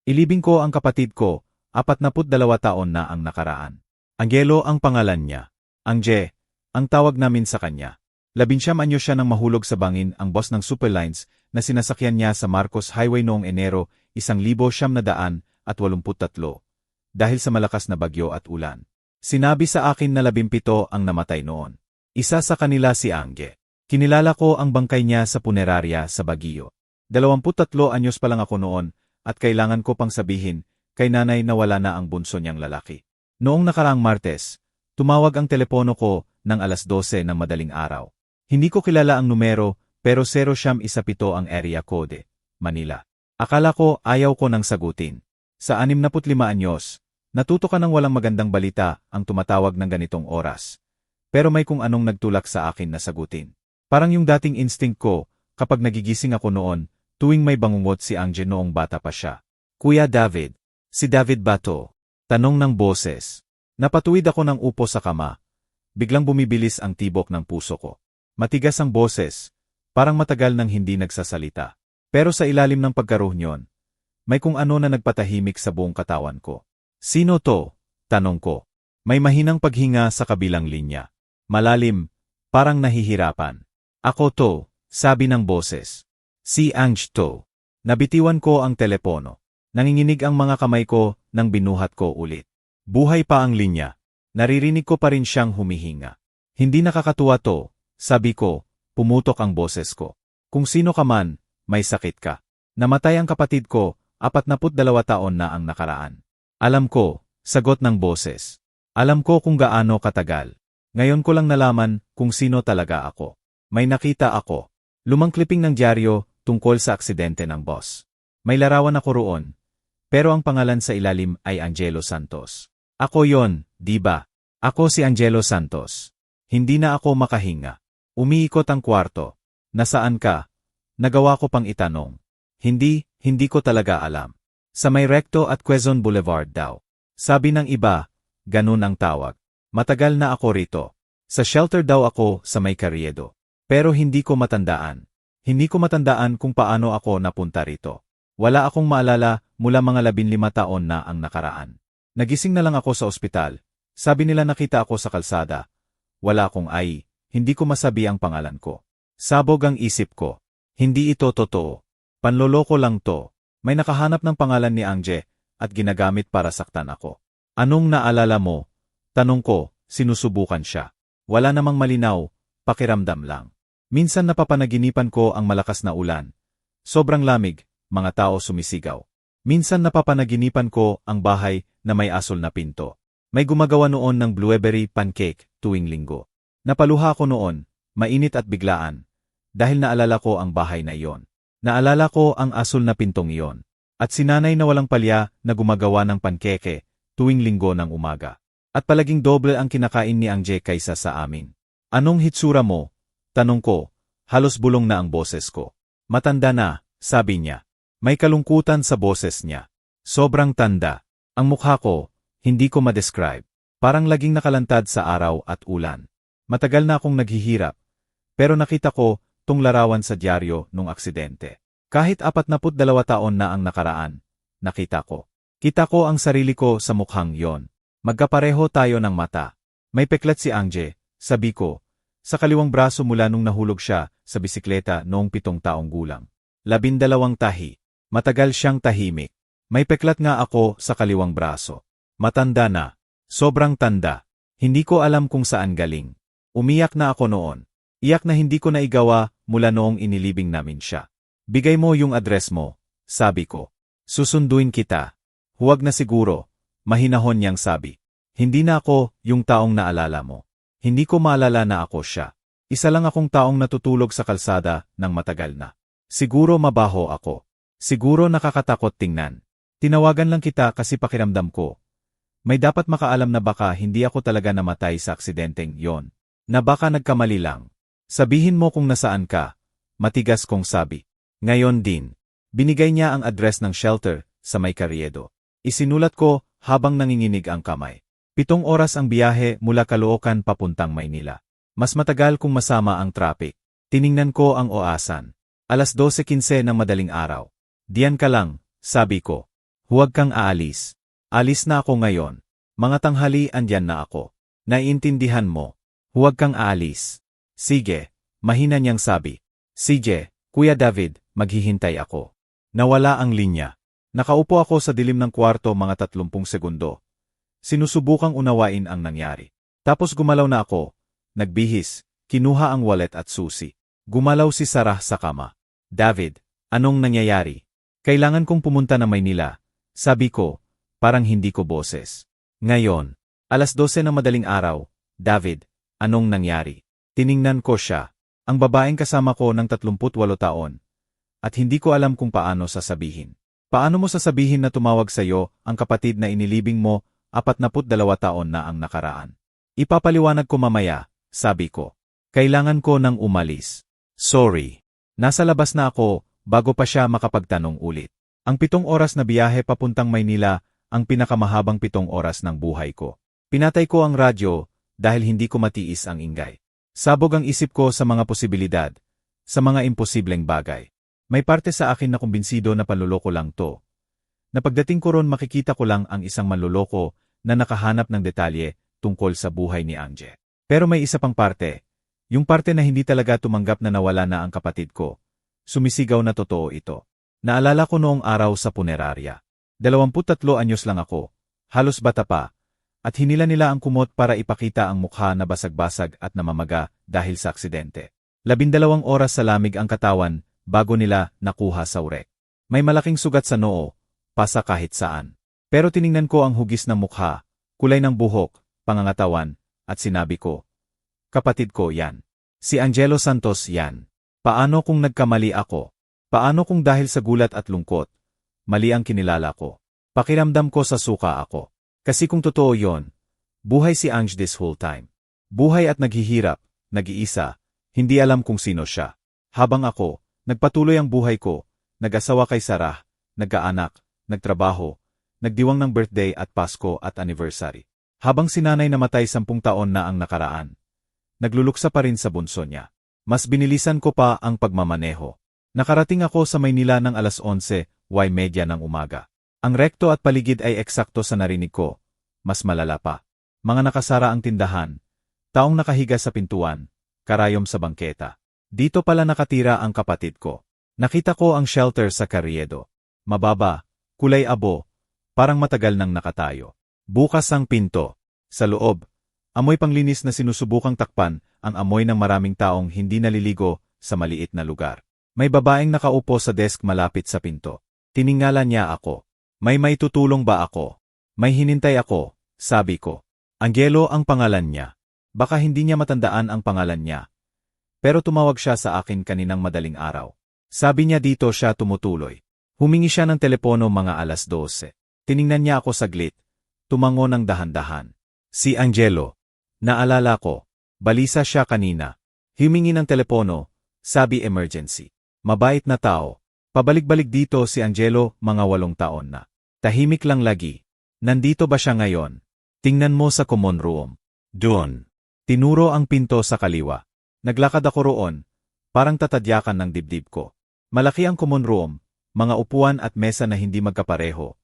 Ilibing ko ang kapatid ko, 42 taon na ang nakaraan. Angelo ang pangalan niya. Angge, ang tawag namin sa kanya. 19 anyo siya nang mahulog sa bangin ang boss ng Superlines na sinasakyan niya sa Marcos Highway noong Enero 1983 dahil sa malakas na bagyo at ulan. Sinabi sa akin na 17 ang namatay noon. Isa sa kanila si Angge. Kinilala ko ang bangkay niya sa punerarya sa Baguio. 23 anyos pa lang ako noon at kailangan ko pang sabihin kay nanay na wala na ang bunso niyang lalaki. Noong nakaraang Martes, tumawag ang telepono ko ng 12:00 ng madaling araw. Hindi ko kilala ang numero pero 017 ang area code, Manila. Akala ko ayaw ko nang sagutin. Sa 65 anyos, natuto ka ng walang magandang balita ang tumatawag ng ganitong oras. Pero may kung anong nagtulak sa akin na sagutin. Parang yung dating instinct ko kapag nagigising ako noon tuwing may bangungot si Angge noong bata pa siya. Kuya David, si David ba to? Tanong ng boses. Napatuwid ako ng upo sa kama. Biglang bumibilis ang tibok ng puso ko. Matigas ang boses, parang matagal nang hindi nagsasalita. Pero sa ilalim ng pagkaruhnyon, may kung ano na nagpatahimik sa buong katawan ko. Sino to? Tanong ko. May mahinang paghinga sa kabilang linya. Malalim, parang nahihirapan. Ako to, sabi ng boses. Si Angge to. Nabitiwan ko ang telepono. Nanginginig ang mga kamay ko nang binuhat ko ulit. Buhay pa ang linya. Naririnig ko pa rin siyang humihinga. Hindi nakakatuwa to, sabi ko, pumutok ang boses ko. Kung sino ka man, may sakit ka. Namatay ang kapatid ko, 42 taon na ang nakaraan. Alam ko, sagot ng boses. Alam ko kung gaano katagal. Ngayon ko lang nalaman kung sino talaga ako. May nakita ako. Lumang clipping ng dyaryo tungkol sa aksidente ng boss. May larawan ako roon. Pero ang pangalan sa ilalim ay Angelo Santos. Ako yon, di ba? Ako si Angelo Santos. Hindi na ako makahinga. Umiikot ang kwarto. Nasaan ka? Nagawa ko pang itanong. Hindi ko talaga alam. Sa may Recto at Quezon Boulevard daw. Sabi ng iba, ganun ang tawag. Matagal na ako rito. Sa shelter daw ako sa may Carriedo. Pero hindi ko matandaan. Hindi ko matandaan kung paano ako napunta rito. Wala akong maalala mula mga 15 taon na ang nakaraan. Nagising na lang ako sa ospital. Sabi nila nakita ako sa kalsada. Wala akong hindi ko masabi ang pangalan ko. Sabog ang isip ko. Hindi ito totoo. Panloloko lang to. May nakahanap ng pangalan ni Angge at ginagamit para saktan ako. Anong naalala mo? Tanong ko, sinusubukan siya. Wala namang malinaw, pakiramdam lang. Minsan napapanaginipan ko ang malakas na ulan. Sobrang lamig, mga tao sumisigaw. Minsan napapanaginipan ko ang bahay na may asol na pinto. May gumagawa noon ng blueberry pancake tuwing linggo. Napaluha ako noon, mainit at biglaan, dahil naalala ko ang bahay na iyon. Naalala ko ang asol na pintong iyon, at si nanay na walang palya na gumagawa ng pankeke tuwing linggo ng umaga. At palaging doble ang kinakain ni Angge kaysa sa amin. Anong hitsura mo? Tanong ko, halos bulong na ang boses ko. Matanda na, sabi niya. May kalungkutan sa boses niya. Sobrang tanda. Ang mukha ko, hindi ko ma-describe. Parang laging nakalantad sa araw at ulan. Matagal na akong naghihirap. Pero nakita ko tong larawan sa dyaryo nung aksidente. Kahit 42 taon na ang nakaraan, nakita ko. Kita ko ang sarili ko sa mukhang yon. Magkapareho tayo ng mata. May peklat si Angge, sabi ko, sa kaliwang braso mula nung nahulog siya sa bisikleta noong 7 taong gulang. 12 tahi. Matagal siyang tahimik. May peklat nga ako sa kaliwang braso. Matanda na. Sobrang tanda. Hindi ko alam kung saan galing. Umiyak na ako noon. Iyak na hindi ko naigawa mula noong inilibing namin siya. Bigay mo yung address mo, sabi ko. Susunduin kita. Huwag na siguro, mahinahon niyang sabi. Hindi na ako yung taong naalala mo. Hindi ko maalala na ako siya. Isa lang akong taong natutulog sa kalsada ng matagal na. Siguro mabaho ako. Siguro nakakatakot tingnan. Tinawagan lang kita kasi pakiramdam ko. May dapat makaalam na baka hindi ako talaga namatay sa aksidenteng yon. Na baka nagkamali lang. Sabihin mo kung nasaan ka. Matigas kong sabi. Ngayon din. Binigay niya ang address ng shelter sa may Carriedo. Isinulat ko habang nanginginig ang kamay. 7 oras ang biyahe mula Caloocan papuntang Maynila. Mas matagal kung masama ang traffic. Tiningnan ko ang oasan. 12:15 ng madaling araw. Diyan ka lang, sabi ko. Huwag kang aalis. Alis na ako ngayon. Mga tanghali andyan na ako. Naiintindihan mo. Huwag kang aalis. Sige, mahina niyang sabi. Sige, Kuya David, maghihintay ako. Nawala ang linya. Nakaupo ako sa dilim ng kwarto mga 30 segundo. Sinusubukang unawain ang nangyari. Tapos gumalaw na ako. Nagbihis, kinuha ang wallet at susi. Gumalaw si Sarah sa kama. David, anong nangyayari? Kailangan kong pumunta na Maynila. Sabi ko, parang hindi ko boses. Ngayon, 12:00 ng madaling araw. David, anong nangyari? Tiningnan ko siya. Ang babaeng kasama ko ng 38 taon. At hindi ko alam kung paano sasabihin. Paano mo sasabihin na tumawag sa'yo ang kapatid na inilibing mo 42 taon na ang nakaraan? Ipapaliwanag ko mamaya, sabi ko. Kailangan ko nang umalis. Sorry. Nasa labas na ako bago pa siya makapagtanong ulit. Ang 7 oras na biyahe papuntang Maynila ang pinakamahabang 7 oras ng buhay ko. Pinatay ko ang radyo dahil hindi ko matiis ang ingay. Sabog ang isip ko sa mga posibilidad, sa mga imposibleng bagay. May parte sa akin na kumbinsido na panloloko lang to. Na pagdating ko ron makikita ko lang ang isang manloloko na nakahanap ng detalye tungkol sa buhay ni Anje. Pero may isa pang parte, yung parte na hindi talaga tumanggap na nawala na ang kapatid ko. Sumisigaw na totoo ito. Naalala ko noong araw sa punerarya. 23 anyos lang ako, halos bata pa, at hinila nila ang kumot para ipakita ang mukha na basag-basag at namamaga dahil sa aksidente. 12 oras sa lamig ang katawan bago nila nakuha sa urek. May malaking sugat sa noo, pasa kahit saan. Pero tiningnan ko ang hugis ng mukha, kulay ng buhok, pangangatawan, at sinabi ko, kapatid ko yan. Si Angelo Santos yan. Paano kung nagkamali ako? Paano kung dahil sa gulat at lungkot, mali ang kinilala ko? Pakiramdam ko sa suka ako. Kasi kung totoo yon, buhay si Ange this whole time. Buhay at naghihirap, nag-iisa, hindi alam kung sino siya. Habang ako, nagpatuloy ang buhay ko, nag-asawa kay Sarah, nagkaanak, nagtrabaho, nagdiwang ng birthday at Pasko at anniversary. Habang si nanay namatay 10 taon na ang nakaraan, nagluluksa pa rin sa bunso niya. Mas binilisan ko pa ang pagmamaneho. Nakarating ako sa Maynila ng 11:30 ng umaga. Ang rekto at paligid ay eksakto sa narinig ko. Mas malala pa. Mga nakasara ang tindahan. Taong nakahiga sa pintuan. Karayom sa bangketa. Dito pala nakatira ang kapatid ko. Nakita ko ang shelter sa Carriedo. Mababa, kulay abo, parang matagal nang nakatayo. Bukas ang pinto. Sa loob, amoy panglinis na sinusubukang takpan ang amoy ng maraming taong hindi naliligo sa maliit na lugar. May babaeng nakaupo sa desk malapit sa pinto. Tiningala niya ako. May maitutulong ba ako? May hinintay ako, sabi ko. Angelo ang pangalan niya. Baka hindi niya matandaan ang pangalan niya. Pero tumawag siya sa akin kaninang madaling araw. Sabi niya dito siya tumutuloy. Humingi siya ng telepono mga 12:00. Tiningnan niya ako saglit. Tumango ng dahan-dahan. Si Angelo. Naalala ko. Balisa siya kanina. Humingi ng telepono. Sabi emergency. Mabait na tao. Pabalik-balik dito si Angelo mga 8 taon na. Tahimik lang lagi. Nandito ba siya ngayon? Tingnan mo sa common room. Doon. Tinuro ang pinto sa kaliwa. Naglakad ako roon. Parang tatadyakan ng dibdib ko. Malaki ang common room. Mga upuan at mesa na hindi magkapareho.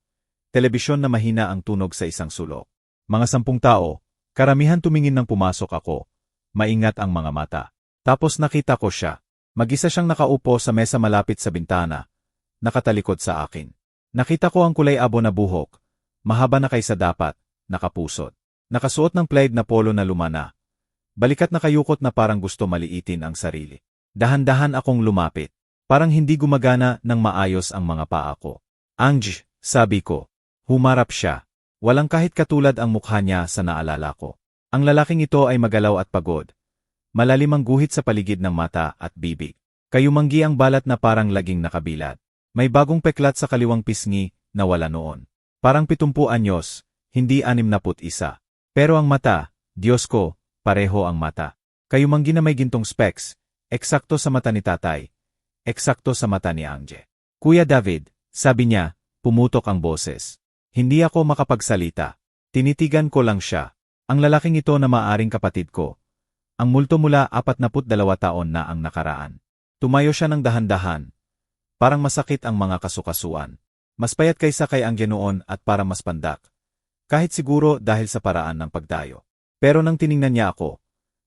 Telebisyon na mahina ang tunog sa isang sulok. Mga 10 tao. Karamihan tumingin nang pumasok ako. Maingat ang mga mata. Tapos nakita ko siya. Mag-isa siyang nakaupo sa mesa malapit sa bintana. Nakatalikod sa akin. Nakita ko ang kulay abo na buhok. Mahaba na kaysa dapat. Nakapusot. Nakasuot ng plaid na polo na lumana. Balikat na kayukot na parang gusto maliitin ang sarili. Dahan-dahan akong lumapit. Parang hindi gumagana ng maayos ang mga paa ko. Ange, sabi ko. Humarap siya. Walang kahit katulad ang mukha niya sa naalala ko. Ang lalaking ito ay magalaw at pagod. Malalim ang guhit sa paligid ng mata at bibig. Kayumanggi ang balat na parang laging nakabilad. May bagong peklat sa kaliwang pisngi na wala noon. Parang 70 anyos, hindi 61. Pero ang mata, Diyos ko, pareho ang mata. Kayumanggi na may gintong specs, eksakto sa mata ni tatay, eksakto sa mata ni Anje. Kuya David, sabi niya, pumutok ang boses. Hindi ako makapagsalita. Tinitigan ko lang siya. Ang lalaking ito na maaring kapatid ko. Ang multo mula 42 taon na ang nakaraan. Tumayo siya ng dahan-dahan. Parang masakit ang mga kasukasuan. Mas payat kaysa kay Angge noon at para mas pandak. Kahit siguro dahil sa paraan ng pagdayo. Pero nang tiningnan niya ako,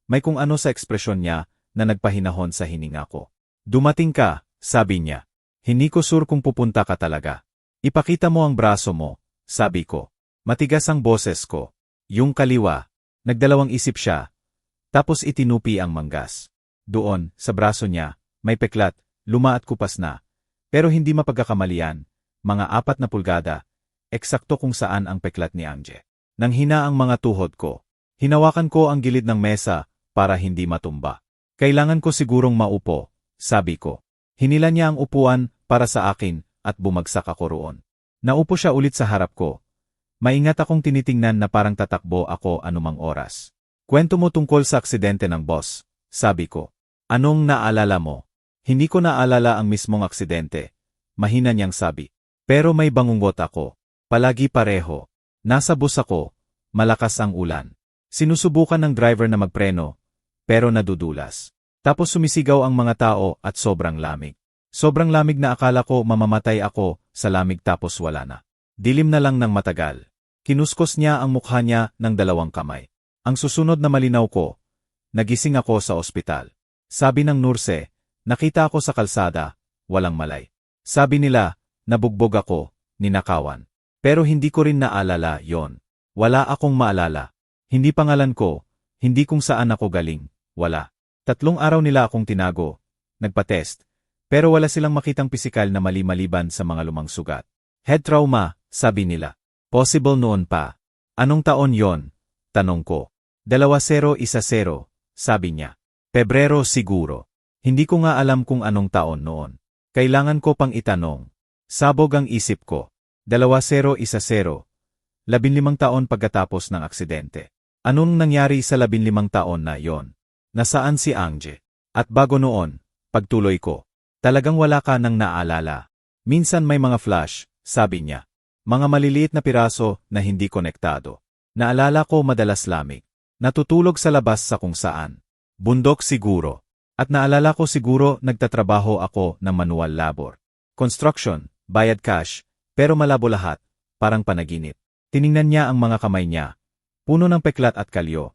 may kung ano sa ekspresyon niya na nagpahinahon sa hininga ko. Dumating ka, sabi niya. Hindi ko sure kung pupunta ka talaga. Ipakita mo ang braso mo, sabi ko. Matigas ang boses ko. Yung kaliwa. Nagdalawang isip siya. Tapos itinupi ang manggas. Doon, sa braso niya, may peklat, luma at kupas na. Pero hindi mapagkakamalian, mga 4 na pulgada, eksakto kung saan ang peklat ni Angge. Nang hina ang mga tuhod ko, hinawakan ko ang gilid ng mesa para hindi matumba. Kailangan ko sigurong maupo, sabi ko. Hinila niya ang upuan para sa akin at bumagsak ako roon. Naupo siya ulit sa harap ko. Maingat akong tinitingnan na parang tatakbo ako anumang oras. Kwento mo tungkol sa aksidente ng boss, sabi ko. Anong naalala mo? Hindi ko naalala ang mismong aksidente. Mahina niyang sabi. Pero may bangungot ako. Palagi pareho. Nasa bus ako. Malakas ang ulan. Sinusubukan ng driver na magpreno. Pero nadudulas. Tapos sumisigaw ang mga tao at sobrang lamig. Sobrang lamig na akala ko mamamatay ako sa lamig tapos wala na. Dilim na lang ng matagal. Kinuskos niya ang mukha niya ng 2 kamay. Ang susunod na malinaw ko, nagising ako sa ospital. Sabi ng nurse, nakita ako sa kalsada, walang malay. Sabi nila, nabugbog ako, ninakawan. Pero hindi ko rin naalala yon. Wala akong maalala. Hindi pangalan ko, hindi kung saan ako galing, wala. 3 araw nila akong tinago, nagpa-test, pero wala silang makitang pisikal na mali maliban sa mga lumang sugat. Head trauma, sabi nila. Possible noon pa. Anong taon yon? Tanong ko. 2010, sabi niya. Pebrero siguro. Hindi ko nga alam kung anong taon noon. Kailangan ko pang itanong. Sabog ang isip ko. 2010, 15 taon pagkatapos ng aksidente. Anong nangyari sa 15 taon na yon? Nasaan si Angge? At bago noon, pagtuloy ko. Talagang wala ka nang naalala. Minsan may mga flash, sabi niya. Mga maliliit na piraso na hindi konektado. Naalala ko madalas lamig. Natutulog sa labas sa kung saan. Bundok siguro. At naalala ko siguro nagtatrabaho ako ng manual labor. Construction, bayad cash, pero malabo lahat, parang panaginip. Tiningnan niya ang mga kamay niya. Puno ng peklat at kalyo.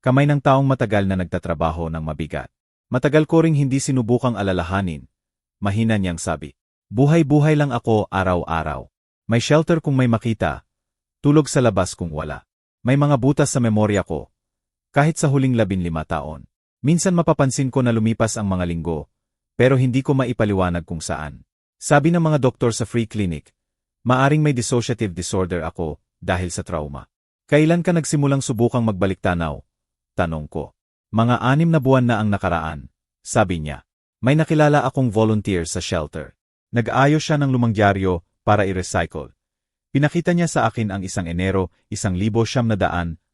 Kamay ng taong matagal na nagtatrabaho ng mabigat. Matagal ko ring hindi sinubukang alalahanin. Mahina niyang sabi. Buhay-buhay lang ako araw-araw. May shelter kung may makita. Tulog sa labas kung wala. May mga butas sa memorya ko. Kahit sa huling 15 taon. Minsan mapapansin ko na lumipas ang mga linggo, pero hindi ko maipaliwanag kung saan. Sabi ng mga doktor sa free clinic, maaring may dissociative disorder ako dahil sa trauma. Kailan ka nagsimulang subukang magbalik tanaw? Tanong ko. Mga 6 na buwan na ang nakaraan, sabi niya. May nakilala akong volunteer sa shelter. Nag-aayos siya ng lumang dyaryo para i-recycle. Pinakita niya sa akin ang 1 Enero, 1983.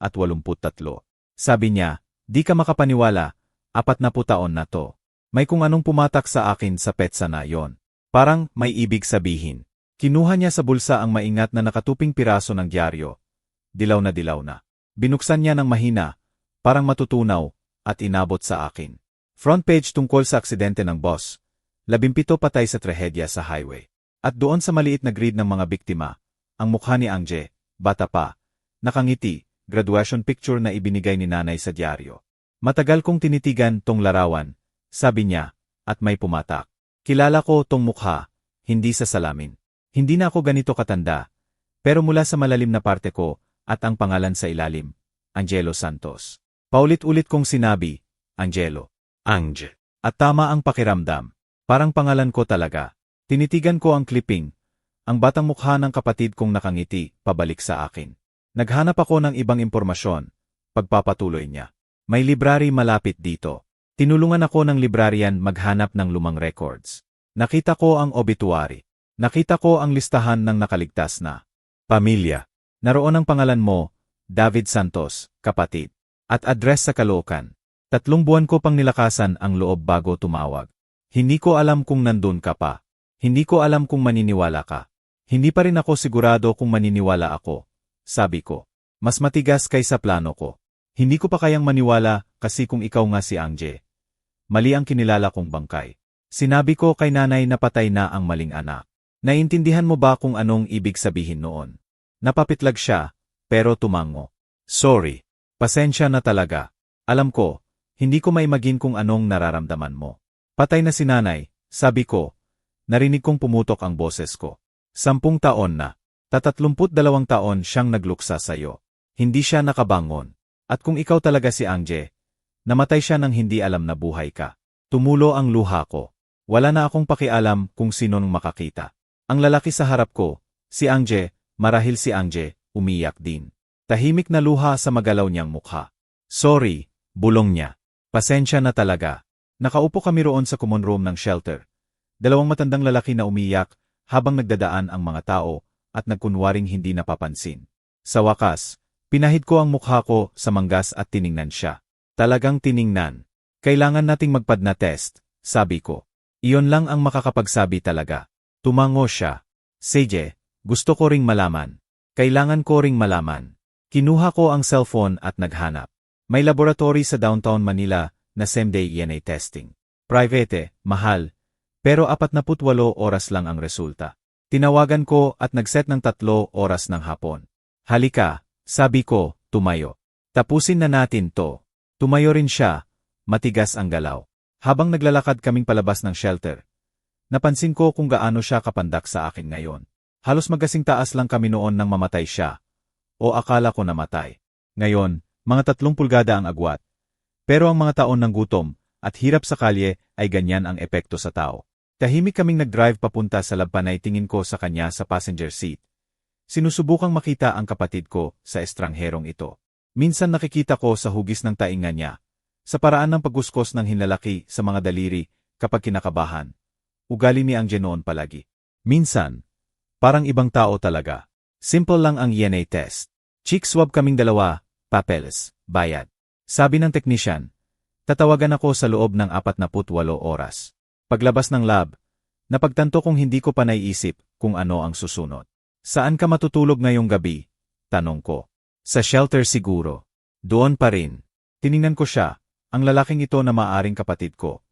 Sabi niya, di ka makapaniwala, 40 taon na to. May kung anong pumatak sa akin sa petsa na yon. Parang may ibig sabihin. Kinuha niya sa bulsa ang maingat na nakatuping piraso ng dyaryo. Dilaw na dilaw na. Binuksan niya ng mahina, parang matutunaw, at inabot sa akin. Front page tungkol sa aksidente ng boss. 17 patay sa trahedya sa highway. At doon sa maliit na grid ng mga biktima, ang mukha ni Angge, bata pa, nakangiti, graduation picture na ibinigay ni nanay sa dyaryo. Matagal kong tinitigan tong larawan, sabi niya, at may pumatak. Kilala ko tong mukha, hindi sa salamin. Hindi na ako ganito katanda, pero mula sa malalim na parte ko, at ang pangalan sa ilalim, Angelo Santos. Paulit-ulit kong sinabi, Angelo, Angge. At tama ang pakiramdam. Parang pangalan ko talaga. Tinitigan ko ang clipping, ang batang mukha ng kapatid kong nakangiti, pabalik sa akin. Naghanap ako ng ibang impormasyon, pagpapatuloy niya. May library malapit dito. Tinulungan ako ng librarian maghanap ng lumang records. Nakita ko ang obituary. Nakita ko ang listahan ng nakaligtas na pamilya. Naroon ang pangalan mo, David Santos, kapatid. At address sa Caloocan. 3 buwan ko pang nilakasan ang loob bago tumawag. Hindi ko alam kung nandun ka pa. Hindi ko alam kung maniniwala ka. Hindi pa rin ako sigurado kung maniniwala ako. Sabi ko. Mas matigas kaysa plano ko. Hindi ko pa kayang maniwala kasi kung ikaw nga si Angge. Mali ang kinilala kong bangkay. Sinabi ko kay nanay na patay na ang maling anak. Naiintindihan mo ba kung anong ibig sabihin noon? Napapitlag siya, pero tumango. Sorry. Pasensya na talaga. Alam ko, hindi ko maimagine kung anong nararamdaman mo. Patay na si nanay, sabi ko. Narinig kong pumutok ang boses ko. 10 taon na. 32 taon siyang nagluksa sa'yo. Hindi siya nakabangon. At kung ikaw talaga si Angje, namatay siya nang hindi alam na buhay ka. Tumulo ang luha ko. Wala na akong pakialam kung sinong makakita. Ang lalaki sa harap ko, si Angje, marahil si Angje, umiyak din. Tahimik na luha sa magalaw niyang mukha. Sorry, bulong niya. Pasensya na talaga. Nakaupo kami roon sa common room ng shelter. 2 matandang lalaki na umiyak habang nagdadaan ang mga tao at nagkunwaring hindi napapansin. Sa wakas, pinahid ko ang mukha ko sa manggas at tiningnan siya. Talagang tiningnan. Kailangan nating magpadna test, sabi ko. Iyon lang ang makakapagsabi talaga. Tumango siya. Sige, gusto ko ring malaman. Kailangan ko ring malaman. Kinuha ko ang cellphone at naghanap. May laboratory sa downtown Manila na same-day DNA testing. Private, mahal. Pero 48 oras lang ang resulta. Tinawagan ko at nagset ng 3 oras ng hapon. Halika, sabi ko, tumayo. Tapusin na natin to. Tumayo rin siya, matigas ang galaw. Habang naglalakad kaming palabas ng shelter, napansin ko kung gaano siya kapandak sa akin ngayon. Halos magkasing taas lang kami noon nang mamatay siya. O akala ko namatay. Ngayon, mga 3 pulgada ang agwat. Pero ang mga taon ng gutom at hirap sa kalye ay ganyan ang epekto sa tao. Tahimik kaming nag-drive papunta sa labpanay, tingin ko sa kanya sa passenger seat. Sinusubukang makita ang kapatid ko sa estrangherong ito. Minsan nakikita ko sa hugis ng tainga niya, sa paraan ng pagguskos ng hinlalaki sa mga daliri kapag kinakabahan. Ugali ni Angje noon palagi. Minsan, parang ibang tao talaga. Simple lang ang DNA test. Cheek swab kaming 2, papeles, bayad. Sabi ng technician, tatawagan ako sa loob ng 48 oras. Paglabas ng lab, napagtanto kong hindi ko pa naiisip kung ano ang susunod. Saan ka matutulog ngayong gabi? Tanong ko. Sa shelter siguro. Doon pa rin. Tiningnan ko siya, ang lalaking ito na maaring kapatid ko.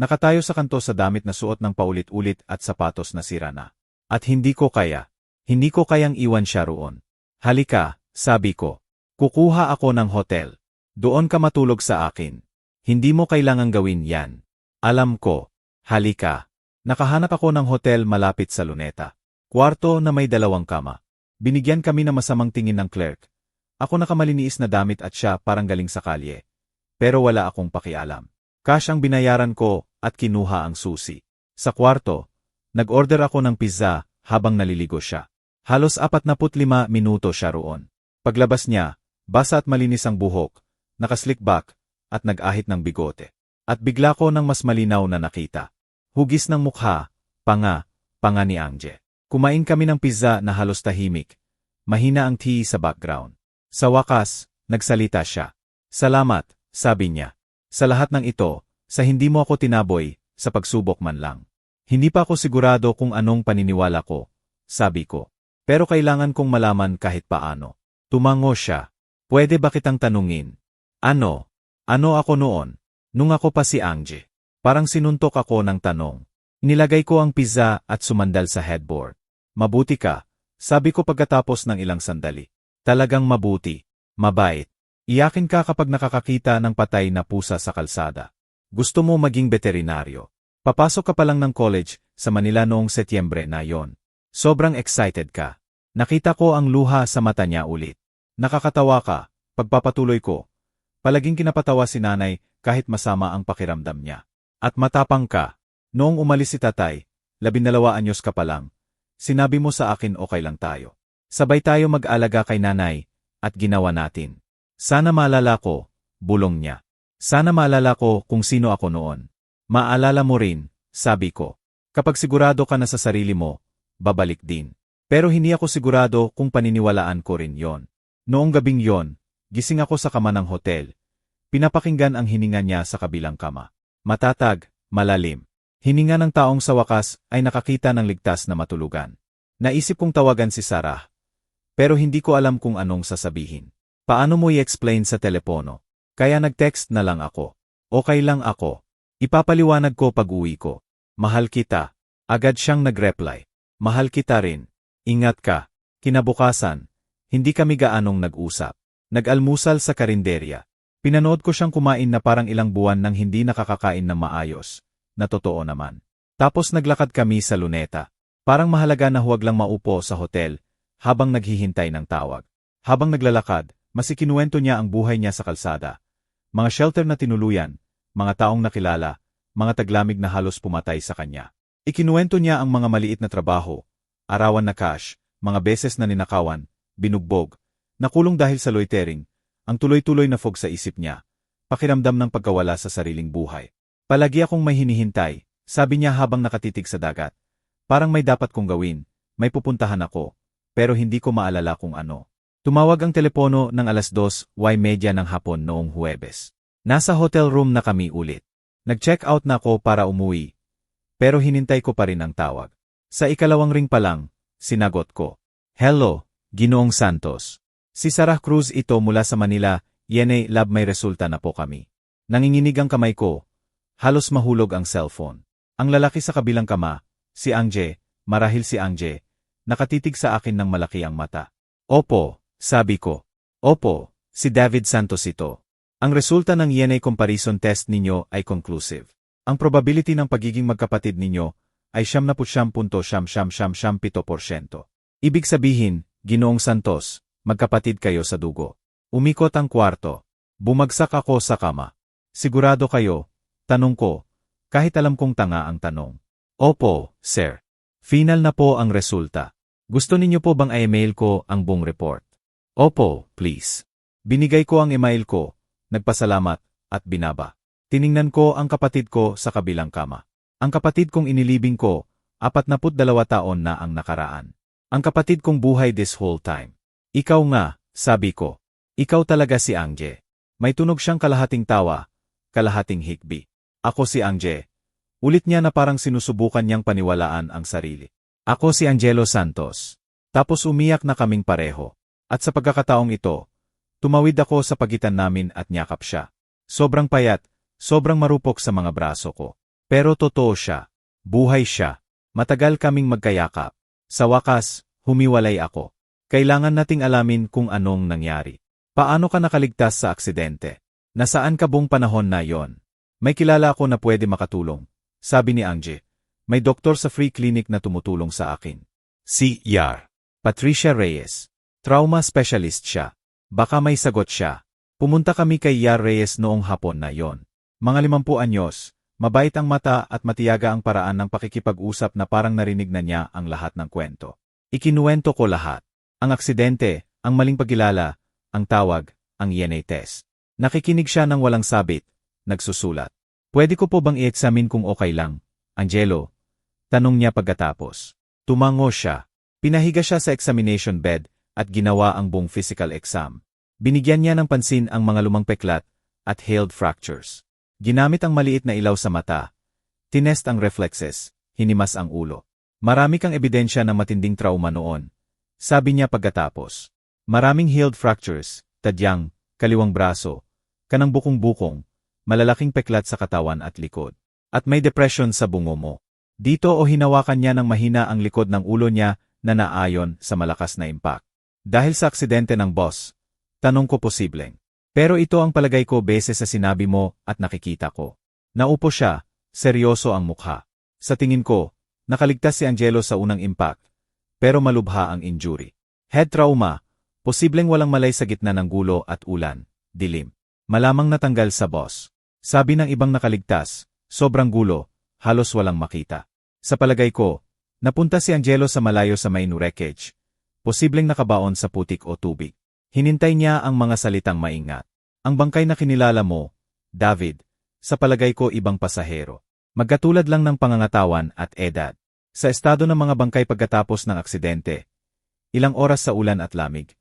Nakatayo sa kanto sa damit na suot ng paulit-ulit at sapatos na sira na. At hindi ko kayang iwan siya roon. Halika, sabi ko. Kukuha ako ng hotel. Doon ka matulog sa akin. Hindi mo kailangang gawin yan. Alam ko. Halika. Nakahanap ako ng hotel malapit sa Luneta. Kwarto na may 2 kama. Binigyan kami ng masamang tingin ng clerk. Ako nakamaliniis na damit at siya parang galing sa kalye. Pero wala akong pakialam. Cash ang binayaran ko at kinuha ang susi. Sa kwarto, nag-order ako ng pizza habang naliligo siya. Halos 45 minuto siya roon. Paglabas niya, basa at malinis ang buhok, nakaslick back, at nag-ahit ng bigote. At bigla ko ng mas malinaw na nakita. Hugis ng mukha, panga ni Angje. Kumain kami ng pizza na halos tahimik. Mahina ang tea sa background. Sa wakas, nagsalita siya. Salamat, sabi niya. Sa lahat ng ito, sa hindi mo ako tinaboy, sa pagsubok man lang. Hindi pa ako sigurado kung anong paniniwala ko, sabi ko. Pero kailangan kong malaman kahit paano. Tumango siya. Pwede ba kitang tanungin? Ano? Ano ako noon? Nung ako pa si Angje. Parang sinuntok ako ng tanong. Nilagay ko ang pizza at sumandal sa headboard. Mabuti ka, sabi ko pagkatapos ng ilang sandali. Talagang mabuti. Mabait. Iyakin ka kapag nakakakita ng patay na pusa sa kalsada. Gusto mo maging veterinaryo. Papasok ka pa lang ng college sa Manila noong Setyembre na yon. Sobrang excited ka. Nakita ko ang luha sa mata niya ulit. Nakakatawa ka, pagpapatuloy ko. Palaging kinapatawa si nanay kahit masama ang pakiramdam niya. At matapang ka. Noong umalis si tatay, 12 anyos ka pa lang. Sinabi mo sa akin okay lang tayo. Sabay tayo mag-alaga kay nanay, at ginawa natin. Sana maalala ko, bulong niya. Sana maalala ko kung sino ako noon. Maalala mo rin, sabi ko. Kapag sigurado ka na sa sarili mo, babalik din. Pero hindi ako sigurado kung paniniwalaan ko rin yon. Noong gabing yon, gising ako sa kama ng hotel. Pinapakinggan ang hininga niya sa kabilang kama. Matatag, malalim. Hininga ng taong sa wakas ay nakakita ng ligtas na matulugan. Naisip kong tawagan si Sarah. Pero hindi ko alam kung anong sasabihin. Paano mo i-explain sa telepono? Kaya nag-text na lang ako. Okay lang ako. Ipapaliwanag ko pag-uwi ko. Mahal kita. Agad siyang nag-reply. Mahal kita rin. Ingat ka. Kinabukasan, hindi kami gaanong nag-usap. Nag-almusal sa karinderya. Pinanood ko siyang kumain na parang ilang buwan nang hindi nakakakain ng maayos. Na totoo naman. Tapos naglakad kami sa luneta. Parang mahalaga na huwag lang maupo sa hotel habang naghihintay ng tawag. Habang naglalakad, mas ikinuwento niya ang buhay niya sa kalsada. Mga shelter na tinuluyan, mga taong nakilala, mga taglamig na halos pumatay sa kanya. Ikinuwento niya ang mga maliit na trabaho, arawan na cash, mga beses na ninakawan, binugbog, nakulong dahil sa loitering, ang tuloy-tuloy na fog sa isip niya, pakiramdam ng pagkawala sa sariling buhay. Palagi akong may hinihintay, sabi niya habang nakatitig sa dagat. Parang may dapat kong gawin, may pupuntahan ako, pero hindi ko maalala kung ano. Tumawag ang telepono ng 2:30 ng hapon noong Huwebes. Nasa hotel room na kami ulit. Nag-check out na ako para umuwi, pero hinintay ko pa rin ang tawag. Sa ikalawang ring pa lang, sinagot ko. Hello, Ginoong Santos. Si Sarah Cruz ito mula sa Manila, Yene Lab may resulta na po kami. Nanginginig ang kamay ko, halos mahulog ang cellphone. Ang lalaki sa kabilang kama, si Angje, marahil si Angje, nakatitig sa akin ng malaki ang mata. Opo, sabi ko. Opo, si David Santos ito. Ang resulta ng DNA comparison test ninyo ay conclusive. Ang probability ng pagiging magkapatid ninyo ay 99.7%. Ibig sabihin, Ginoong Santos, magkapatid kayo sa dugo. Umikot ang kwarto. Bumagsak ako sa kama. Sigurado kayo? Tanong ko, kahit alam kong tanga ang tanong. Opo, sir. Final na po ang resulta. Gusto ninyo po bang i-email ko ang buong report? Opo, please. Binigay ko ang email ko, nagpasalamat, at binaba. Tiningnan ko ang kapatid ko sa kabilang kama. Ang kapatid kong inilibing ko, 42 taon na ang nakaraan. Ang kapatid kong buhay this whole time. Ikaw nga, sabi ko. Ikaw talaga si Angje. May tunog siyang kalahating tawa, kalahating hikbi. Ako si Angje. Ulit niya na parang sinusubukan niyang paniwalaan ang sarili. Ako si Angelo Santos. Tapos umiyak na kaming pareho. At sa pagkakataong ito, tumawid ako sa pagitan namin at niyakap siya. Sobrang payat, sobrang marupok sa mga braso ko. Pero totoo siya. Buhay siya. Matagal kaming magkayakap. Sa wakas, humiwalay ako. Kailangan nating alamin kung anong nangyari. Paano ka nakaligtas sa aksidente? Nasaan ka buong panahon na yon? May kilala ako na pwede makatulong. Sabi ni Angje. May doktor sa free clinic na tumutulong sa akin. Si Yar. Patricia Reyes. Trauma specialist siya. Baka may sagot siya. Pumunta kami kay Yar Reyes noong hapon na yon. Mga 50 anyos, mabait ang mata at matiyaga ang paraan ng pakikipag-usap na parang narinig na niya ang lahat ng kwento. Ikinuwento ko lahat. Ang aksidente, ang maling pagkilala, ang tawag, ang DNA test. Nakikinig siya ng walang sabit, nagsusulat. Pwede ko po bang i-examine kung okay lang, Angelo? Tanong niya pagkatapos. Tumango siya. Pinahiga siya sa examination bed at ginawa ang buong physical exam. Binigyan niya ng pansin ang mga lumang peklat at hailed fractures. Ginamit ang maliit na ilaw sa mata. Tinest ang reflexes, hinimas ang ulo. Marami kang ebidensya ng matinding trauma noon. Sabi niya pagkatapos. Maraming hailed fractures, tadyang, kaliwang braso, kanang bukong-bukong, malalaking peklat sa katawan at likod. At may depression sa bungo mo. Dito o hinawakan niya ng mahina ang likod ng ulo niya na naayon sa malakas na impact. Dahil sa aksidente ng boss, tanong ko posibleng. Pero ito ang palagay ko base sa sinabi mo at nakikita ko. Naupo siya, seryoso ang mukha. Sa tingin ko, nakaligtas si Angelo sa unang impact, pero malubha ang injury. Head trauma, posibleng walang malay sa gitna ng gulo at ulan, dilim. Malamang natanggal sa boss. Sabi ng ibang nakaligtas, sobrang gulo, halos walang makita. Sa palagay ko, napunta si Angelo sa malayo sa main wreckage. Posibleng nakabaon sa putik o tubig. Hinintay niya ang mga salitang maingat. Ang bangkay na kinilala mo, David, sa palagay ko ibang pasahero. Magkatulad lang ng pangangatawan at edad. Sa estado ng mga bangkay pagkatapos ng aksidente. Ilang oras sa ulan at lamig.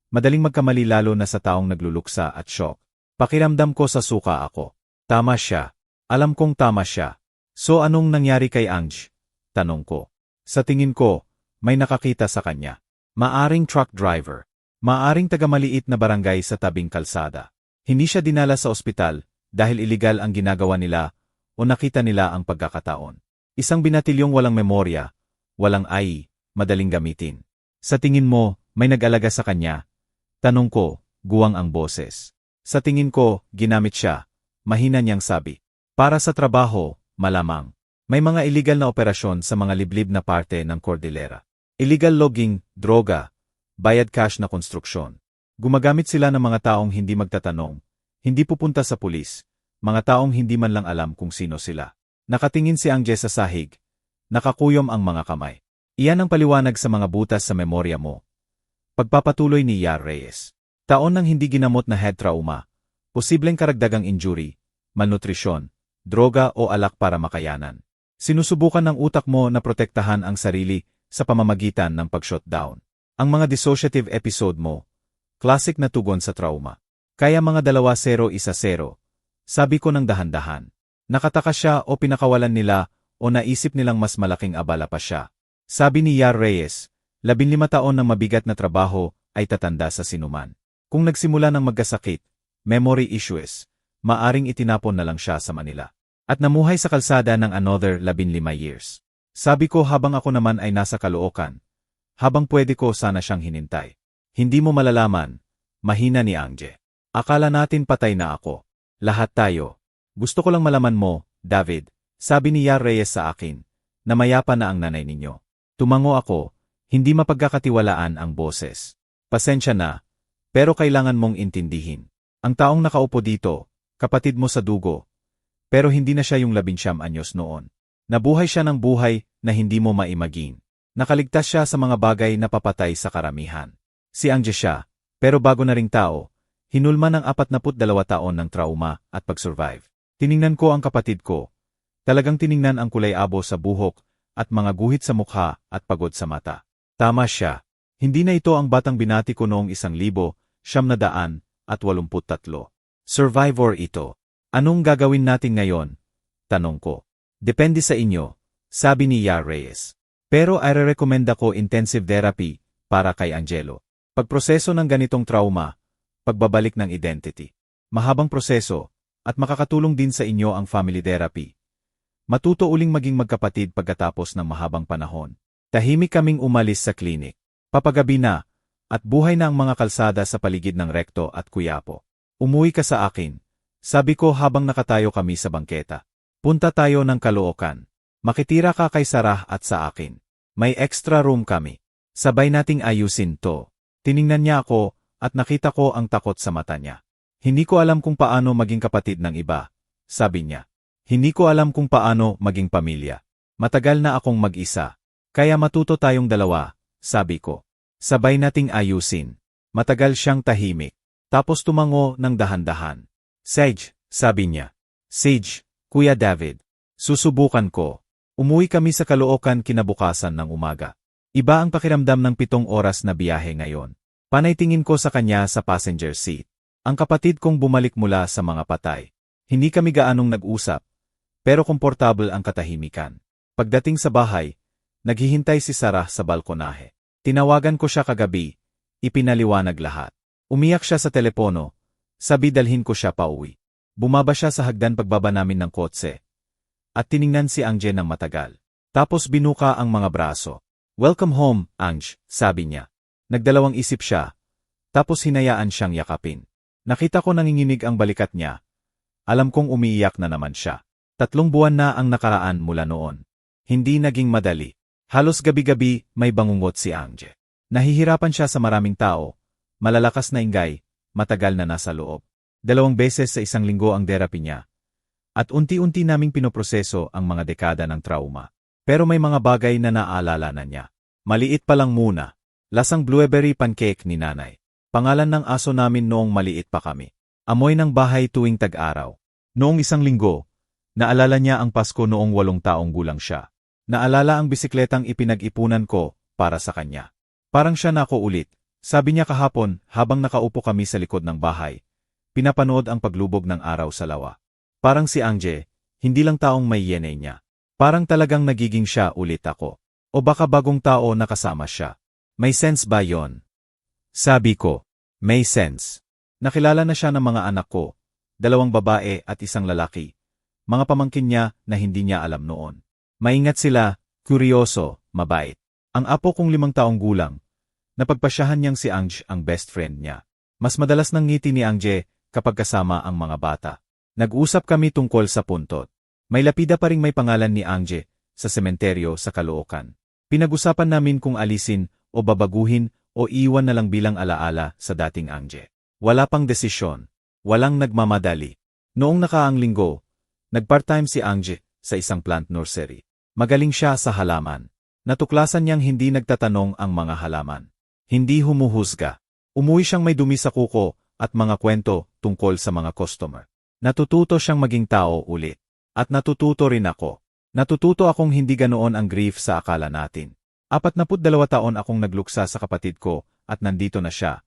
Madaling magkamali lalo na sa taong nagluluksa at shock. Pakiramdam ko sa suka ako. Tama siya. Alam kong tama siya. So anong nangyari kay Ange? Tanong ko. Sa tingin ko, may nakakita sa kanya. Maaring truck driver. Maaring taga-maliit na barangay sa tabing kalsada. Hindi siya dinala sa ospital dahil iligal ang ginagawa nila o nakita nila ang pagkakataon. Isang binatilyong walang memorya, walang AI, madaling gamitin. Sa tingin mo, may nag-alaga sa kanya? Tanong ko, guwang ang boses. Sa tingin ko, ginamit siya. Mahina niyang sabi. Para sa trabaho, malamang. May mga illegal na operasyon sa mga liblib na parte ng Cordillera. Illegal logging, droga, bayad cash na konstruksyon. Gumagamit sila ng mga taong hindi magtatanong, hindi pupunta sa pulis, mga taong hindi man lang alam kung sino sila. Nakatingin si Angge sa sahig. Nakakuyom ang mga kamay. Iyan ang paliwanag sa mga butas sa memorya mo. Pagpapatuloy ni Yar Reyes. Taon ng hindi ginamot na head trauma, posibleng karagdagang injury, malnutrisyon, droga o alak para makayanan. Sinusubukan ng utak mo na protektahan ang sarili sa pamamagitan ng pag-shutdown. Ang mga dissociative episode mo, classic na tugon sa trauma. Kaya mga 2-0-1-0, sabi ko ng dahan-dahan. Nakataka siya o pinakawalan nila o naisip nilang mas malaking abala pa siya. Sabi ni Yar Reyes, 15 taon ng mabigat na trabaho ay tatanda sa sinuman. Kung nagsimula ng magkasakit, memory issues, maaring itinapon na lang siya sa Manila. At namuhay sa kalsada ng another 15 years. Sabi ko habang ako naman ay nasa Caloocan, habang pwede ko sana siyang hinintay. Hindi mo malalaman, mahina ni Angge. Akala natin patay na ako. Lahat tayo. Gusto ko lang malaman mo, David, sabi ni Yar Reyes sa akin, na mayapa na ang nanay ninyo. Tumango ako, hindi mapagkakatiwalaan ang boses. Pasensya na, pero kailangan mong intindihin. Ang taong nakaupo dito, kapatid mo sa dugo, pero hindi na siya yung 19 anyos noon. Nabuhay siya ng buhay na hindi mo maimagine. Nakaligtas siya sa mga bagay na papatay sa karamihan. Si Angge siya, pero bago na ring tao, hinulma ng 42 taon ng trauma at pag-survive. Tiningnan ko ang kapatid ko. Talagang tiningnan ang kulay-abo sa buhok at mga guhit sa mukha at pagod sa mata. Tama siya. Hindi na ito ang batang binati ko noong 1983. Survivor ito. Anong gagawin natin ngayon? Tanong ko. Depende sa inyo, sabi ni Yar Reyes. Pero irerekomenda ko intensive therapy para kay Angelo. Pagproseso ng ganitong trauma, pagbabalik ng identity. Mahabang proseso, at makakatulong din sa inyo ang family therapy. Matuto uling maging magkapatid pagkatapos ng mahabang panahon. Tahimik kaming umalis sa klinik. Papagabi na, at buhay na ang mga kalsada sa paligid ng Recto at Quiapo. Umuwi ka sa akin, sabi ko habang nakatayo kami sa bangketa. Punta tayo ng Caloocan. Makitira ka kay Sarah at sa akin. May extra room kami. Sabay nating ayusin to. Tiningnan niya ako, at nakita ko ang takot sa mata niya. Hindi ko alam kung paano maging kapatid ng iba, sabi niya. Hindi ko alam kung paano maging pamilya. Matagal na akong mag-isa. Kaya matuto tayong dalawa, sabi ko. Sabay nating ayusin. Matagal siyang tahimik. Tapos tumango ng dahan-dahan. Sage, sabi niya. Sage, Kuya David. Susubukan ko. Umuwi kami sa Caloocan kinabukasan ng umaga. Iba ang pakiramdam ng 7 oras na biyahe ngayon. Panay tingin ko sa kanya sa passenger seat. Ang kapatid kong bumalik mula sa mga patay. Hindi kami gaanong nag-usap. Pero komportable ang katahimikan. Pagdating sa bahay, naghihintay si Sarah sa balkonahe. Tinawagan ko siya kagabi, ipinaliwanag lahat. Umiyak siya sa telepono, sabi dalhin ko siya pauwi. Bumaba siya sa hagdan pagbaba namin ng kotse. At tiningnan si Angge ng matagal. Tapos binuka ang mga braso. Welcome home, Ange, sabi niya. Nagdalawang isip siya. Tapos hinayaan siyang yakapin. Nakita ko nanginginig ang balikat niya. Alam kong umiiyak na naman siya. 3 buwan na ang nakaraan mula noon. Hindi naging madali. Halos gabi-gabi may bangungot si Angge. Nahihirapan siya sa maraming tao. Malalakas na ingay, matagal na nasa loob. 2 beses sa 1 linggo ang therapy niya. At unti-unti naming pinoproseso ang mga dekada ng trauma. Pero may mga bagay na naalala na niya. Maliit pa lang muna. Lasang blueberry pancake ni nanay. Pangalan ng aso namin noong maliit pa kami. Amoy ng bahay tuwing tag-araw. Noong 1 linggo, naalala niya ang Pasko noong 8 taong gulang siya. Naalala ang bisikletang ipinag-ipunan ko para sa kanya. Parang siya na ako ulit. Sabi niya kahapon habang nakaupo kami sa likod ng bahay. Pinapanood ang paglubog ng araw sa lawa. Parang si Angge, hindi lang taong may yenay niya. Parang talagang nagiging siya ulit ako. O baka bagong tao na kasama siya. May sense ba yon? Sabi ko, may sense. Nakilala na siya ng mga anak ko, 2 babae at 1 lalaki. Mga pamangkin niya na hindi niya alam noon. Maingat sila, kuryoso, mabait. Ang apo kong 5 taong gulang, napagpasyahan niyang si Ange ang best friend niya. Mas madalas nang ngiti ni Ange kapag kasama ang mga bata. Nag-usap kami tungkol sa puntot. May lapida pa ring may pangalan ni Ange sa sementeryo sa Caloocan. Pinag-usapan namin kung alisin o babaguhin o iwan na lang bilang alaala sa dating Ange. Wala pang desisyon. Walang nagmamadali. Noong nakaang linggo, nag-part-time si Ange sa isang plant nursery. Magaling siya sa halaman. Natuklasan niyang hindi nagtatanong ang mga halaman. Hindi humuhusga. Umuwi siyang may dumi sa kuko at mga kwento tungkol sa mga customer. Natututo siyang maging tao ulit. At natututo rin ako. Natututo akong hindi ganoon ang grief sa akala natin. 42 taon akong nagluksa sa kapatid ko at nandito na siya.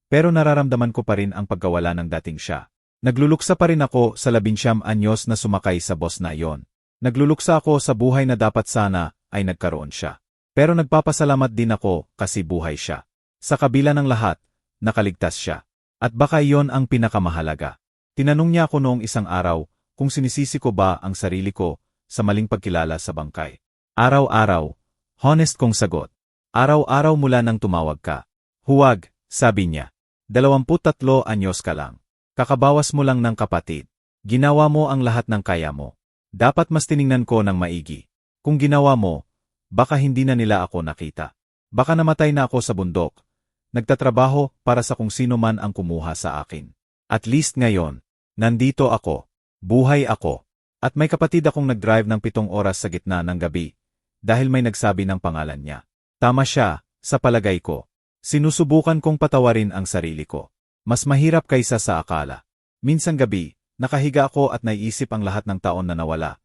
Pero nararamdaman ko pa rin ang pagkawala ng dating siya. Nagluluksa pa rin ako sa 19 anyos na sumakay sa bus na iyon. Nagluluksa ako sa buhay na dapat sana ay nagkaroon siya. Pero nagpapasalamat din ako kasi buhay siya. Sa kabila ng lahat, nakaligtas siya. At baka iyon ang pinakamahalaga. Tinanong niya ako noong isang araw kung sinisisi ko ba ang sarili ko sa maling pagkilala sa bangkay. Araw-araw, honest kong sagot. Araw-araw mula nang tumawag ka. Huwag, sabi niya. 23 anyos ka lang. Kakabawas mo lang ng kapatid. Ginawa mo ang lahat ng kaya mo. Dapat mas tiningnan ko ng maigi. Kung ginawa mo, baka hindi na nila ako nakita. Baka namatay na ako sa bundok. Nagtatrabaho para sa kung sino man ang kumuha sa akin. At least ngayon, nandito ako. Buhay ako. At may kapatid akong nag-drive ng 7 oras sa gitna ng gabi dahil may nagsabi ng pangalan niya. Tama siya, sa palagay ko. Sinusubukan kong patawarin ang sarili ko. Mas mahirap kaysa sa akala. Minsan gabi, nakahiga ako at naiisip ang lahat ng taon na nawala.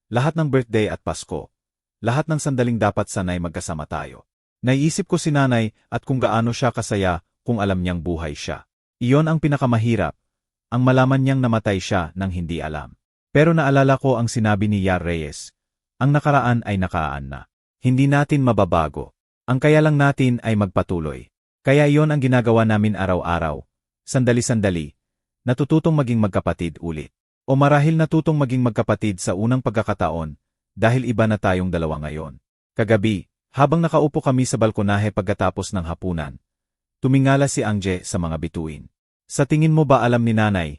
Lahat ng birthday at Pasko. Lahat ng sandaling dapat sanay magkasama tayo. Naiisip ko si nanay at kung gaano siya kasaya kung alam niyang buhay siya. Iyon ang pinakamahirap. Ang malaman niyang namatay siya nang hindi alam. Pero naalala ko ang sinabi ni Yar Reyes. Ang nakaraan ay nakaan na. Hindi natin mababago. Ang kaya lang natin ay magpatuloy. Kaya iyon ang ginagawa namin araw-araw. Sandali-sandali. Natututong maging magkapatid ulit. O marahil natutong maging magkapatid sa unang pagkakataon dahil iba na tayong dalawa ngayon. Kagabi, habang nakaupo kami sa balkonahe pagkatapos ng hapunan, tumingala si Ange sa mga bituin. Sa tingin mo ba alam ni nanay?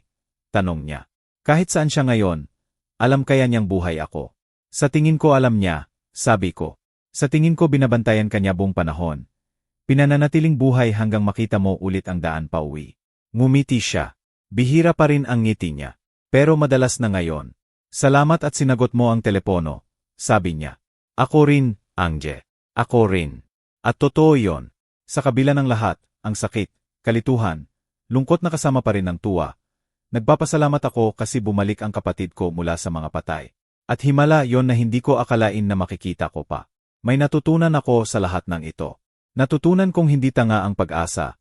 Tanong niya. Kahit saan siya ngayon, alam kaya niyang buhay ako. Sa tingin ko alam niya, sabi ko. Sa tingin ko binabantayan kanya buong panahon. Pinananatiling buhay hanggang makita mo ulit ang daan pauwi. Ngumiti siya. Bihira pa rin ang ngiti niya. Pero madalas na ngayon. Salamat at sinagot mo ang telepono, sabi niya. Ako rin, Ange. Ako rin. At totoo yon. Sa kabila ng lahat, ang sakit, kalituhan, lungkot na kasama pa rin ng tuwa. Nagpapasalamat ako kasi bumalik ang kapatid ko mula sa mga patay. At himala yon na hindi ko akalain na makikita ko pa. May natutunan ako sa lahat ng ito. Natutunan kong hindi tanga ang pag-asa,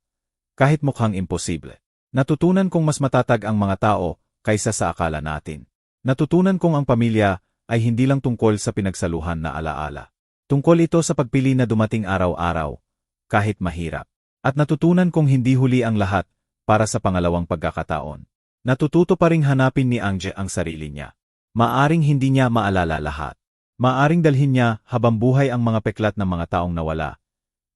kahit mukhang imposible. Natutunan kong mas matatag ang mga tao kaysa sa akala natin. Natutunan kong ang pamilya ay hindi lang tungkol sa pinagsaluhan na alaala. Tungkol ito sa pagpili na dumating araw-araw, kahit mahirap. At natutunan kong hindi huli ang lahat para sa pangalawang pagkakataon. Natututo pa ring hanapin ni Ange ang sarili niya. Maaring hindi niya maalala lahat. Maaring dalhin niya habang buhay ang mga peklat ng mga taong nawala.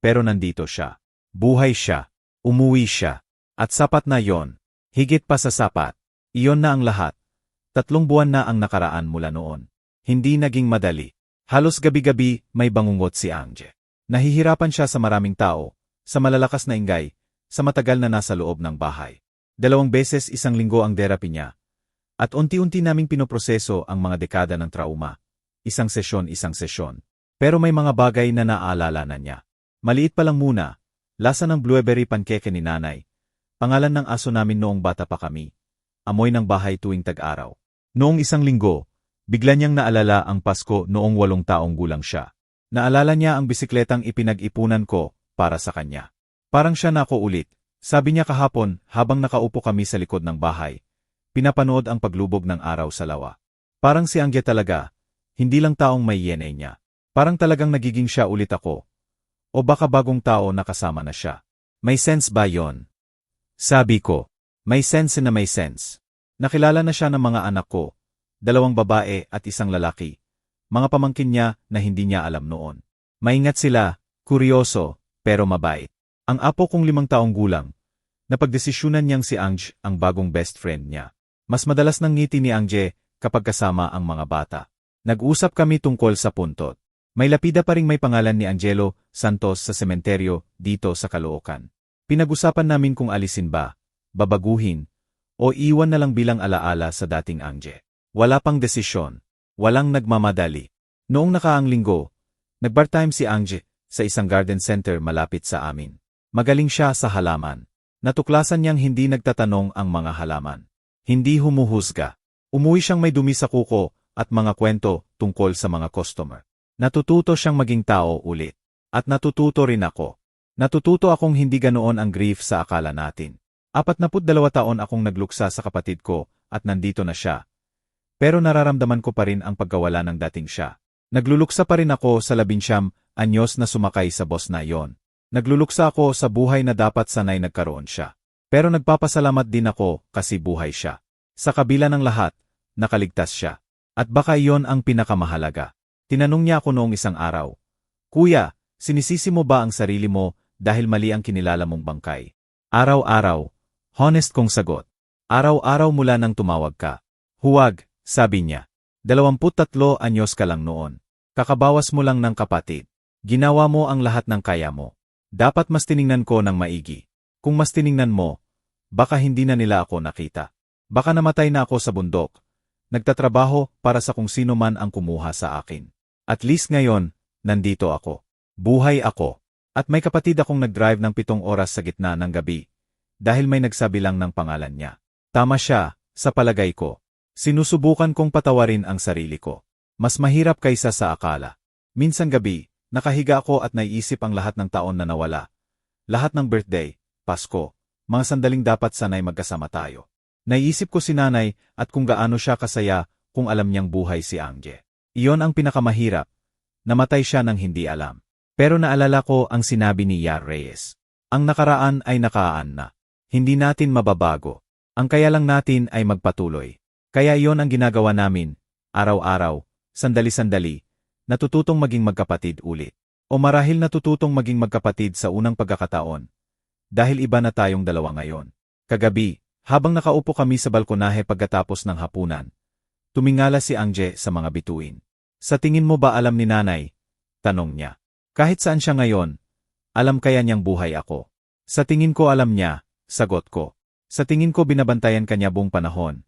Pero nandito siya. Buhay siya. Umuwi siya. At sapat na yon. Higit pa sa sapat. Iyon na ang lahat. 3 buwan na ang nakaraan mula noon. Hindi naging madali. Halos gabi-gabi may bangungot si Ange. Nahihirapan siya sa maraming tao, sa malalakas na ingay, sa matagal na nasa loob ng bahay. 2 beses 1 linggo ang therapy niya. At unti-unti naming pinoproseso ang mga dekada ng trauma. 1 sesyon. Pero may mga bagay na naaalala na niya. Maliit pa lang muna, lasa ng blueberry pancake ni nanay. Pangalan ng aso namin noong bata pa kami. Amoy ng bahay tuwing tag-araw. Noong 1 linggo, bigla niyang naalala ang Pasko noong 8 taong gulang siya. Naalala niya ang bisikletang ipinag-ipunan ko para sa kanya. Parang siya na ako ulit. Sabi niya kahapon habang nakaupo kami sa likod ng bahay. Pinapanood ang paglubog ng araw sa lawa. Parang si Ange talaga. Hindi lang taong may yenay niya. Parang talagang nagiging siya ulit ako. O baka bagong tao na kasama na siya. May sense ba yon? Sabi ko. May sense na may sense. Nakilala na siya ng mga anak ko. 2 babae at 1 lalaki. Mga pamangkin niya na hindi niya alam noon. Maingat sila, kuryoso, pero mabait. Ang apo kong 5 taong gulang, napagdesisyunan niyang si Ange ang bagong best friend niya. Mas madalas nang ngiti ni Ange kapag kasama ang mga bata. Nag-usap kami tungkol sa puntot. May lapida pa ring may pangalan ni Angelo Santos sa sementeryo dito sa Caloocan. Pinag-usapan namin kung alisin ba, babaguhin, o iwan na lang bilang alaala sa dating Ange. Wala pang desisyon. Walang nagmamadali. Noong nakaang linggo, nag-bar-time si Ange sa isang garden center malapit sa amin. Magaling siya sa halaman. Natuklasan niyang hindi nagtatanong ang mga halaman. Hindi humuhusga. Umuwi siyang may dumi sa kuko at mga kwento tungkol sa mga customer. Natututo siyang maging tao ulit. At natututo rin ako. Natututo akong hindi ganoon ang grief sa akala natin. 42 taon akong nagluksa sa kapatid ko at nandito na siya. Pero nararamdaman ko pa rin ang pagkawala ng dating siya. Nagluluksa pa rin ako sa 19 anyos na sumakay sa bus na iyon. Nagluluksa ako sa buhay na dapat sanay nagkaroon siya. Pero nagpapasalamat din ako kasi buhay siya. Sa kabila ng lahat, nakaligtas siya. At baka iyon ang pinakamahalaga. Tinanong niya ako noong isang araw, "Kuya, sinisisi mo ba ang sarili mo dahil mali ang kinilala mong bangkay?" Araw-araw, honest kong sagot. Araw-araw mula nang tumawag ka. "Huwag," sabi niya. 23 anyos ka lang noon. Kakabawas mo lang ng kapatid. Ginawa mo ang lahat ng kaya mo. Dapat mas tiningnan ko ng maigi. Kung mas tiningnan mo, baka hindi na nila ako nakita. Baka namatay na ako sa bundok. Nagtatrabaho para sa kung sino man ang kumuha sa akin. At least ngayon, nandito ako. Buhay ako. At may kapatid akong nag-drive ng 7 oras sa gitna ng gabi. Dahil may nagsabi lang ng pangalan niya. Tama siya, sa palagay ko. Sinusubukan kong patawarin ang sarili ko. Mas mahirap kaysa sa akala. Minsan gabi, nakahiga ako at naiisip ang lahat ng taon na nawala. Lahat ng birthday, Pasko, mga sandaling dapat sanay magkasama tayo. Naiisip ko si nanay at kung gaano siya kasaya kung alam niyang buhay si Ange. Iyon ang pinakamahirap. Namatay siya nang hindi alam. Pero naalala ko ang sinabi ni Yar Reyes. Ang nakaraan ay nakaan na. Hindi natin mababago. Ang kaya lang natin ay magpatuloy. Kaya iyon ang ginagawa namin, araw-araw, sandali-sandali, natututong maging magkapatid ulit. O marahil natututong maging magkapatid sa unang pagkakataon. Dahil iba na tayong dalawa ngayon. Kagabi, habang nakaupo kami sa balkonahe pagkatapos ng hapunan, tumingala si Ange sa mga bituin. Sa tingin mo ba alam ni nanay? Tanong niya. Kahit saan siya ngayon, alam kaya niyang buhay ako. Sa tingin ko alam niya, sagot ko. Sa tingin ko binabantayan kanya buong panahon.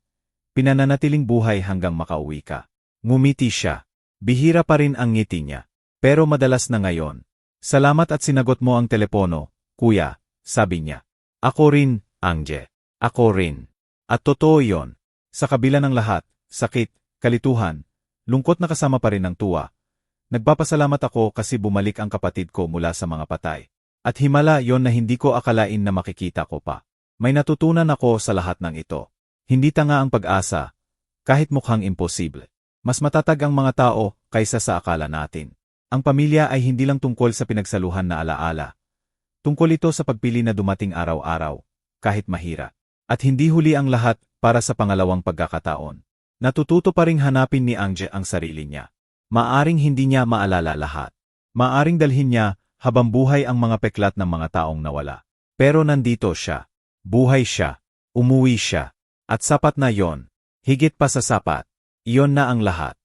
Pinananatiling buhay hanggang makauwi ka. Ngumiti siya. Bihira pa rin ang ngiti niya. Pero madalas na ngayon. Salamat at sinagot mo ang telepono, kuya, sabi niya. Ako rin, Ange. Ako rin. At totoo yon. Sa kabila ng lahat, sakit, kalituhan, lungkot na kasama pa rin ng tuwa. Nagpapasalamat ako kasi bumalik ang kapatid ko mula sa mga patay. At himala yon na hindi ko akalain na makikita ko pa. May natutunan ako sa lahat ng ito. Hindi tanga ang pag-asa, kahit mukhang imposible. Mas matatag ang mga tao kaysa sa akala natin. Ang pamilya ay hindi lang tungkol sa pinagsaluhan na alaala. Tungkol ito sa pagpili na dumating araw-araw, kahit mahirap. At hindi huli ang lahat para sa pangalawang pagkakataon. Natututo pa ring hanapin ni Ange ang sarili niya. Maaring hindi niya maalala lahat. Maaring dalhin niya habang buhay ang mga peklat ng mga taong nawala. Pero nandito siya. Buhay siya. Umuwi siya. At sapat na yon. Higit pa sa sapat. Iyon na ang lahat.